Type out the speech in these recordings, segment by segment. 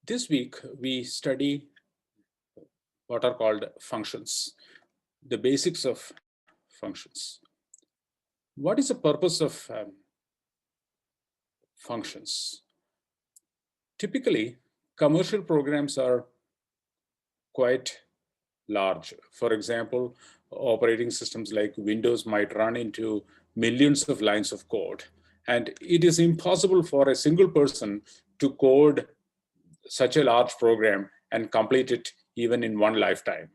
This week, we study what are called functions, the basics of functions. What is the purpose of functions? Typically, commercial programs are quite large. For example, operating systems like Windows might run into millions of lines of code. And it is impossible for a single person to code such a large program and complete it even in one lifetime.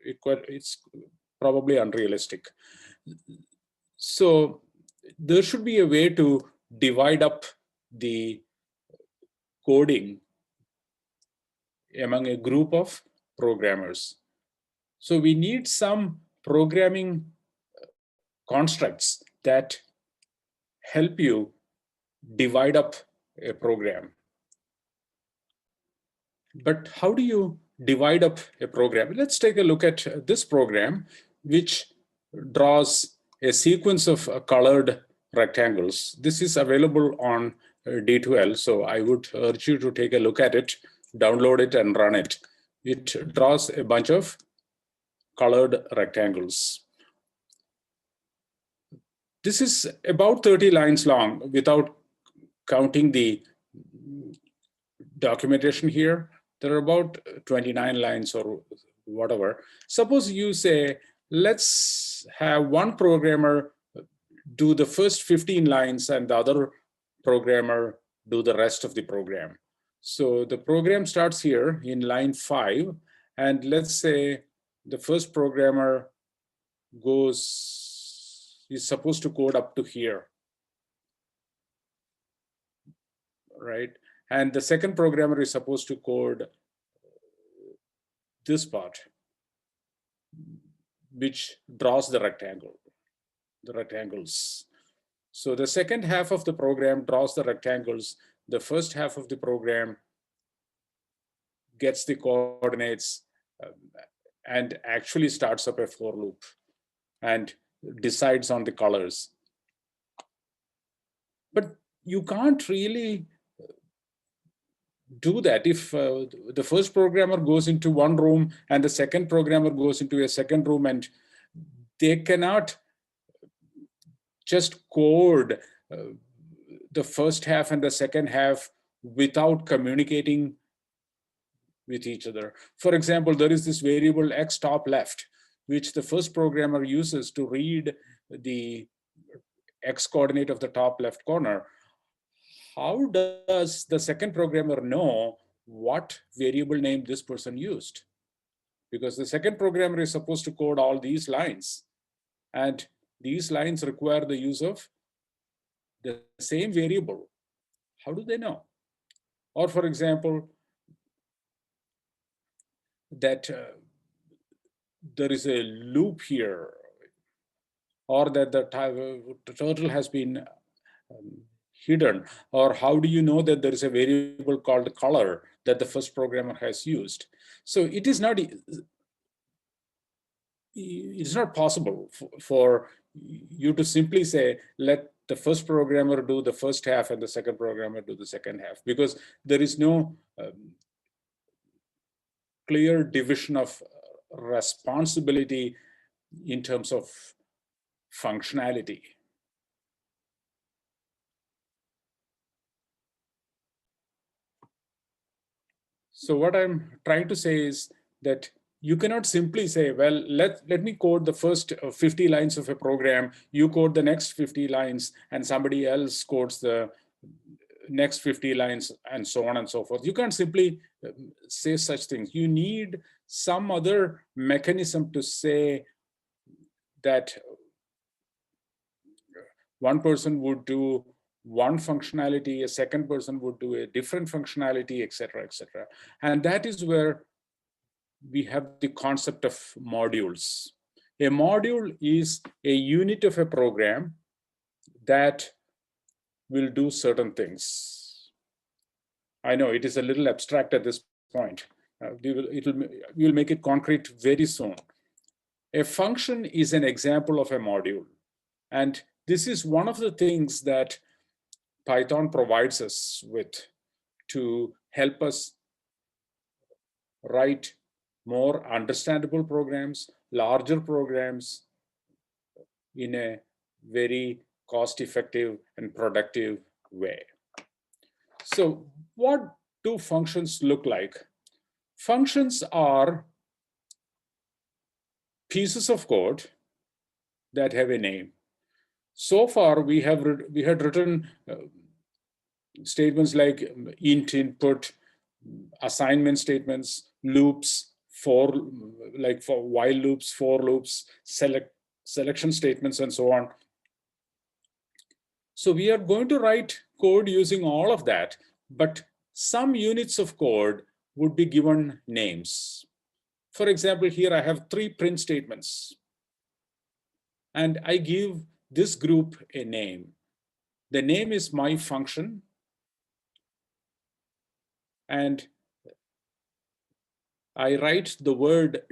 It's probably unrealistic. So there should be a way to divide up the coding among a group of programmers. So we need some programming constructs that help you divide up a program. But how do you divide up a program? Let's take a look at this program, which draws a sequence of colored rectangles. This is available on D2L, so I would urge you to take a look at it, download it, and run it. It draws a bunch of colored rectangles. This is about 30 lines long without counting the documentation here. There are about 29 lines or whatever. Suppose you say, let's have one programmer do the first 15 lines and the other programmer do the rest of the program. So the program starts here in line 5, and let's say the first programmer is supposed to code up to here, right? And the second programmer is supposed to code this part, which draws the rectangles. So the second half of the program draws the rectangles. The first half of the program gets the coordinates and actually starts up a for loop and decides on the colors. But you can't really do that if the first programmer goes into one room and the second programmer goes into a second room, and they cannot just code the first half and the second half without communicating with each other. For example, there is this variable x top left, which the first programmer uses to read the x coordinate of the top left corner. How does the second programmer know what variable name this person used? Because the second programmer is supposed to code all these lines, and these lines require the use of the same variable. How do they know? Or for example, that there is a loop here, or that the turtle has been hidden, or how do you know that there is a variable called color that the first programmer has used? So it is not possible for you to simply say, let the first programmer do the first half and the second programmer do the second half, because there is no clear division of responsibility in terms of functionality. So what I'm trying to say is that you cannot simply say, well, let me code the first 50 lines of a program, you code the next 50 lines, and somebody else codes the next 50 lines, and so on and so forth. You can't simply say such things. You need some other mechanism to say that one person would do one functionality, a second person would do a different functionality, et cetera, et cetera. And that is where we have the concept of modules. A module is a unit of a program that will do certain things. I know it is a little abstract at this point. We'll make it concrete very soon. A function is an example of a module. And this is one of the things that Python provides us with to help us write more understandable programs, larger programs in a very cost-effective and productive way. So what do functions look like? Functions are pieces of code that have a name. So far, we had written statements like int input, assignment statements, loops, for while loops, for loops, selection statements, and so on. So we are going to write code using all of that, but some units of code would be given names. For example, here I have 3 print statements, and I give this group a name. The name is my function, and I write the word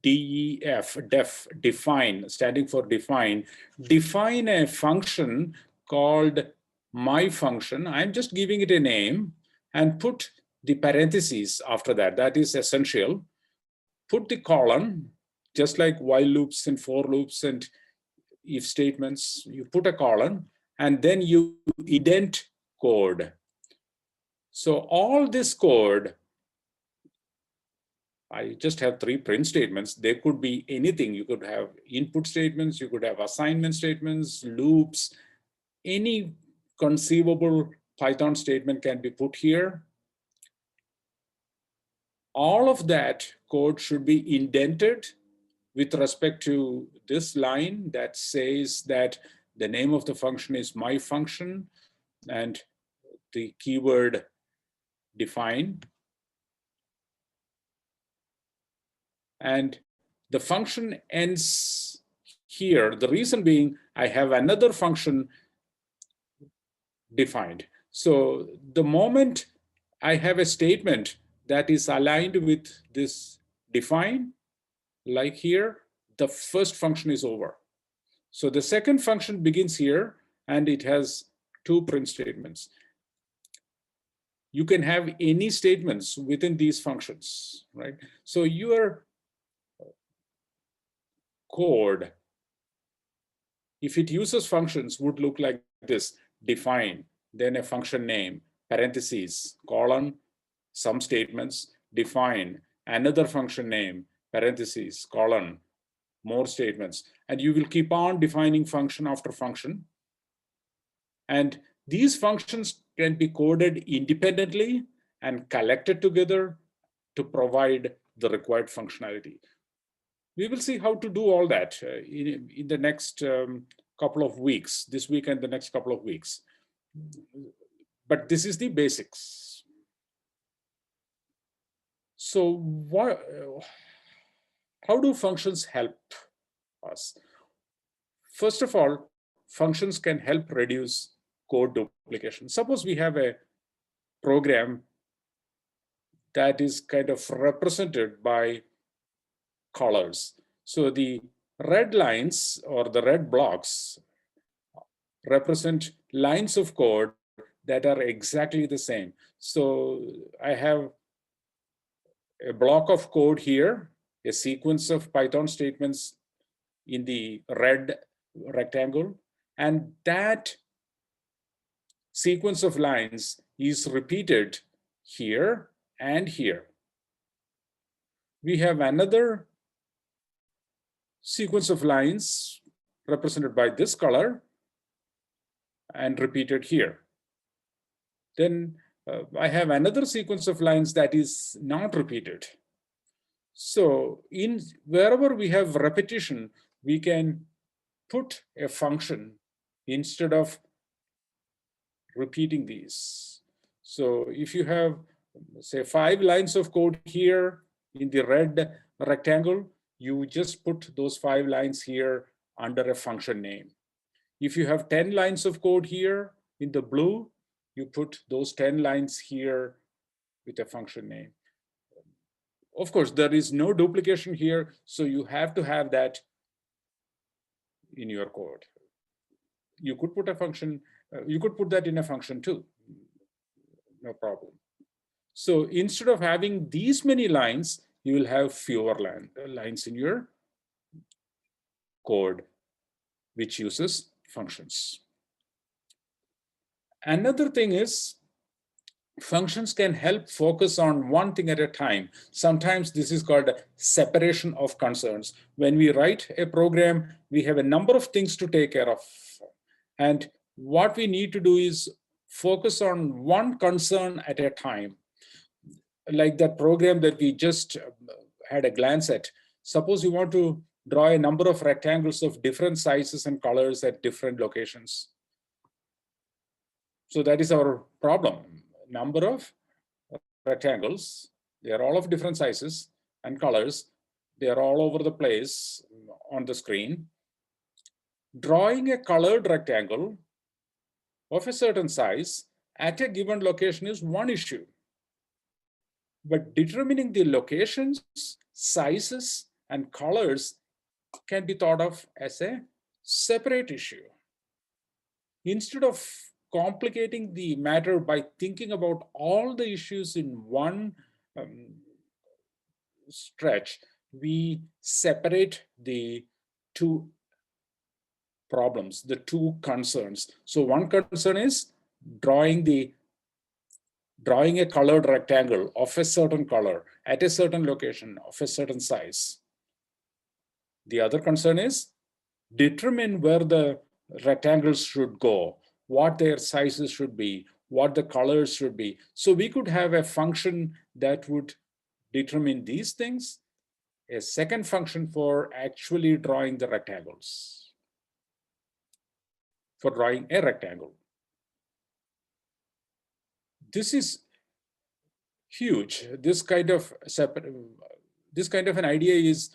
define, standing for define a function called my function. I'm just giving it a name and put the parentheses after that. That is essential. Put the colon, just like while loops and for loops and if statements, you put a colon and then you indent code. So all this code, I just have 3 print statements. There could be anything. You could have input statements, you could have assignment statements, loops, any conceivable Python statement can be put here. All of that code should be indented with respect to this line that says that the name of the function is my function and the keyword define. And the function ends here. The reason being, I have another function defined. So the moment I have a statement that is aligned with this define, like here, the first function is over. So the second function begins here, and it has 2 print statements. You can have any statements within these functions, right? So your code, if it uses functions, would look like this: define, then a function name, parentheses, colon, some statements, define, another function name, parentheses, colon, more statements. And you will keep on defining function after function. And these functions can be coded independently and collected together to provide the required functionality. We will see how to do all that in the next couple of weeks, this week and the next couple of weeks. But this is the basics. So how do functions help us? First of all, functions can help reduce code duplication. Suppose we have a program that is kind of represented by colors. So the red lines or the red blocks represent lines of code that are exactly the same. So I have a block of code here, a sequence of Python statements in the red rectangle, and that sequence of lines is repeated here and here. We have another sequence of lines represented by this color and repeated here. Then I have another sequence of lines that is not repeated. So wherever we have repetition, we can put a function instead of repeating these. So if you have, say, 5 lines of code here in the red rectangle, you just put those 5 lines here under a function name. If you have 10 lines of code here in the blue, you put those 10 lines here with a function name. Of course, there is no duplication here, so you have to have that in your code. You could put a function, you could put that in a function too, no problem. So instead of having these many lines, you will have fewer lines in your code, which uses functions. Another thing is, functions can help focus on one thing at a time. Sometimes this is called separation of concerns. When we write a program, we have a number of things to take care of. And what we need to do is focus on one concern at a time. Like that program that we just had a glance at. Suppose you want to draw a number of rectangles of different sizes and colors at different locations. So that is our problem. Number of rectangles, they are all of different sizes and colors. They are all over the place on the screen. Drawing a colored rectangle of a certain size at a given location is one issue. But determining the locations, sizes, and colors can be thought of as a separate issue. Instead of complicating the matter by thinking about all the issues in one stretch, we separate the two problems, the two concerns. So one concern is drawing a colored rectangle of a certain color at a certain location of a certain size. The other concern is determine where the rectangles should go, what their sizes should be, what the colors should be. So we could have a function that would determine these things, a second function for actually drawing the rectangles, for drawing a rectangle. This is huge. This kind of an idea is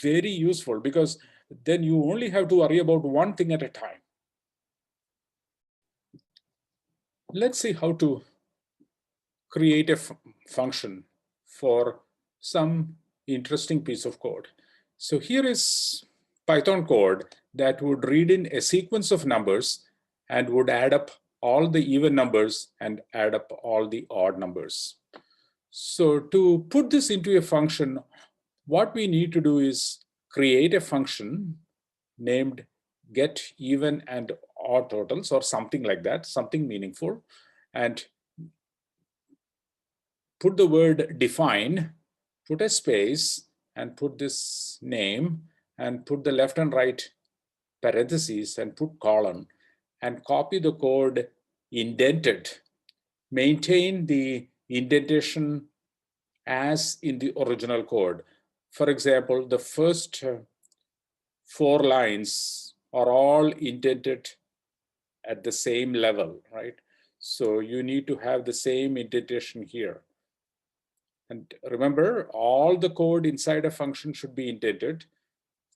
very useful, because then you only have to worry about one thing at a time. Let's see how to create a function for some interesting piece of code. So here is Python code that would read in a sequence of numbers and would add up all the even numbers and add up all the odd numbers. So to put this into a function, what we need to do is create a function named get even and odd totals, or something like that, something meaningful, and put the word define, put a space, and put this name, and put the left and right parentheses, and put colon, and copy the code indented. Maintain the indentation as in the original code. For example, the first 4 lines are all indented at the same level, right? So you need to have the same indentation here. And remember, all the code inside a function should be indented.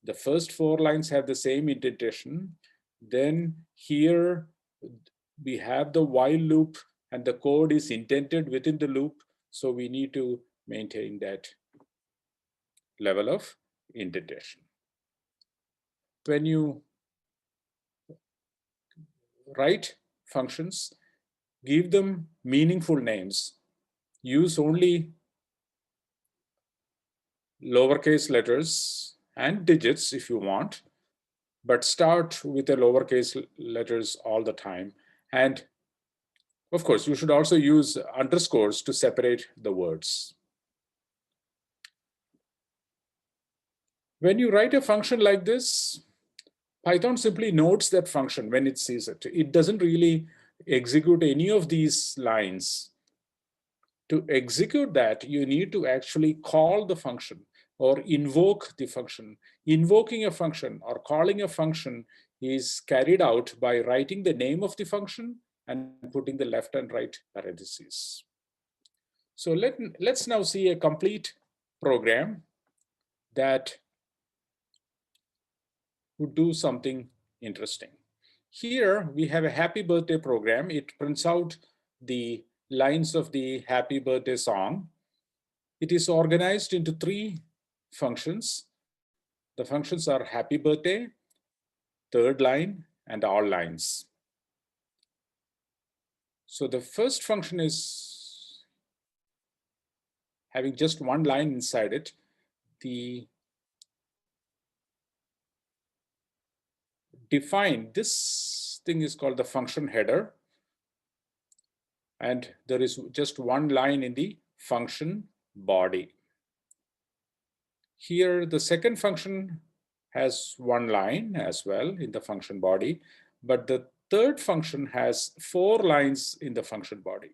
The first 4 lines have the same indentation. Then here we have the while loop, and the code is indented within the loop. So we need to maintain that level of indentation. When you write functions, give them meaningful names. Use only lowercase letters and digits if you want, but start with the lowercase letters all the time. And of course, you should also use underscores to separate the words. When you write a function like this, Python simply notes that function when it sees it. It doesn't really execute any of these lines. To execute that, you need to actually call the function or invoke the function. Invoking a function or calling a function is carried out by writing the name of the function and putting the left and right parentheses. So let's now see a complete program that would do something interesting. Here we have a happy birthday program. It prints out the lines of the happy birthday song. It is organized into 3 functions. The functions are happy birthday, third line, and all lines. So the first function is having just one line inside it. The define, this thing is called the function header. And there is just one line in the function body. Here, the second function has one line as well in the function body, but the third function has 4 lines in the function body.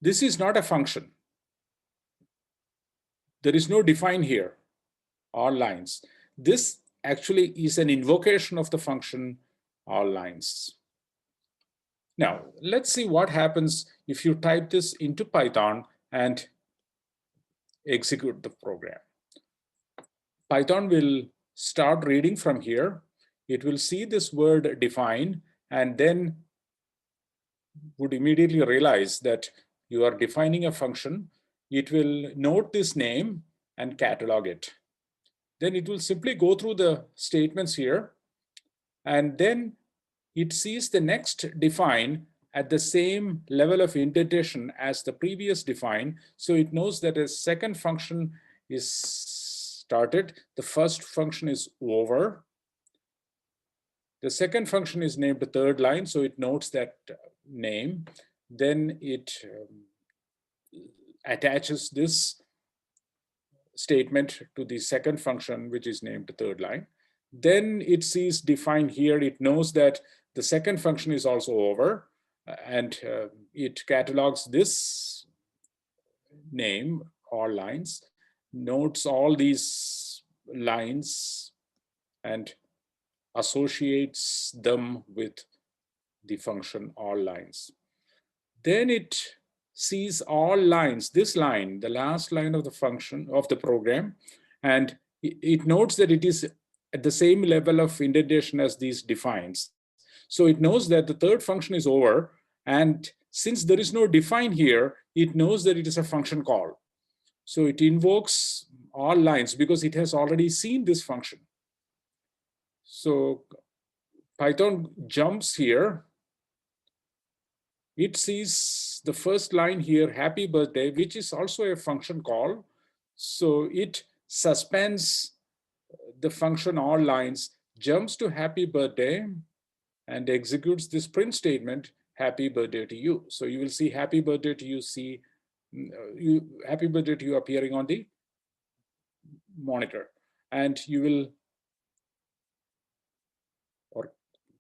This is not a function. There is no define here, all lines. This actually is an invocation of the function all lines. Now, let's see what happens if you type this into Python and execute the program. Python will start reading from here. It will see this word define and then would immediately realize that you are defining a function. It will note this name and catalog it. Then it will simply go through the statements here, and then it sees the next define at the same level of indentation as the previous define. So it knows that a second function is started. The first function is over. The second function is named the third line, so it notes that name. Then it attaches this statement to the second function, which is named the third line. Then it sees define here. It knows that the second function is also over, and it catalogs this name, all lines, notes all these lines, and associates them with the function all lines. Then it sees all lines, this line, the last line of the function of the program, and it notes that it is at the same level of indentation as these defines. So it knows that the third function is over, and since there is no define here, it knows that it is a function call. So it invokes all lines because it has already seen this function. So Python jumps here. It sees the first line here, happy birthday, which is also a function call. So it suspends the function all lines, jumps to happy birthday, and executes this print statement, happy birthday to you. So you will see happy birthday to you, happy birthday to you appearing on the monitor. And you will, or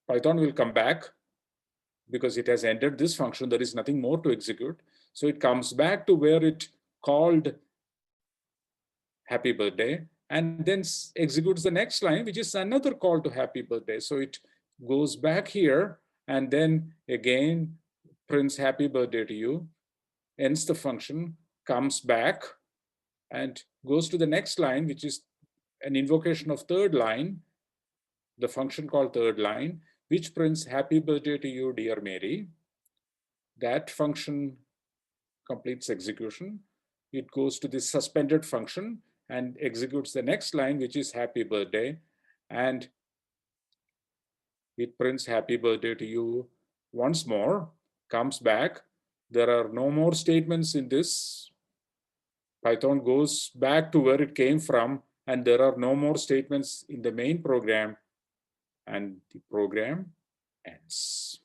Python will come back because it has entered this function. There is nothing more to execute. So it comes back to where it called happy birthday and then executes the next line, which is another call to happy birthday. So it goes back here and then again prints happy birthday to you, ends the function, comes back and goes to the next line, which is an invocation of third line, the function called third line, which prints happy birthday to you, dear Mary. That function completes execution. It goes to the suspended function and executes the next line, which is happy birthday, and it prints happy birthday to you once more, comes back. There are no more statements in this. Python goes back to where it came from, and there are no more statements in the main program, and the program ends.